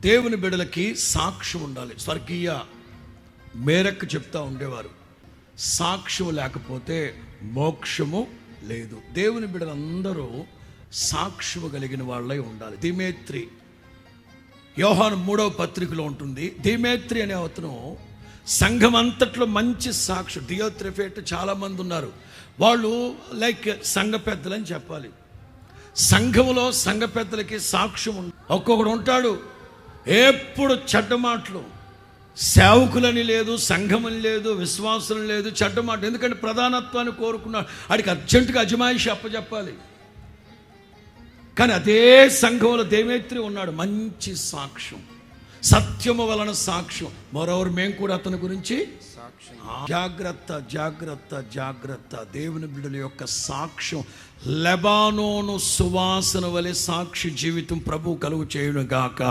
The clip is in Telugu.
దేవుని బిడ్డలకి సాక్ష్యం ఉండాలి. స్వర్గీయ మేరకు చెప్తా ఉండేవారు, సాక్ష్యం లేకపోతే మోక్షము లేదు. దేవుని బిడ్డలందరూ సాక్ష్యము కలిగిన వాళ్ళై ఉండాలి. దిమేత్రి, యోహాను 3వ పత్రికలో ఉంటుంది. దిమేత్రి అనే అతను సంఘం అంతట్లో మంచి సాక్షి. దియోత్రెఫేట్ చాలామంది ఉన్నారు, వాళ్ళు లైక్ సంఘ పెద్దలని చెప్పాలి. సంఘములో సంఘ పెద్దలకి సాక్ష్యం ఒక్కొక్కడు ఉంటాడు, ఎప్పుడు చెడ్డ మాటలు. సేవకులని లేదు, సంఘమని లేదు, విశ్వాసం లేదు, చెడ్డ మాట. ఎందుకంటే ప్రధానత్వాన్ని కోరుకున్నాడు, ఆడికి అర్జెంటుగా అజమాయిషి అప్పచెప్పాలి. కానీ అదే సంఘంలో దేమేత్రి ఉన్నాడు, మంచి సాక్ష్యం, సత్యము వలన సాక్ష్యం. మరోవరు మేము కూడా అతని గురించి జాగ్రత్త జాగ్రత్త జాగ్రత్త. దేవుని బిడ్డల యొక్క సాక్ష్యం లెబానోను సువాసన వలె సాక్షి జీవితం ప్రభు కలుగు చేయును గాక.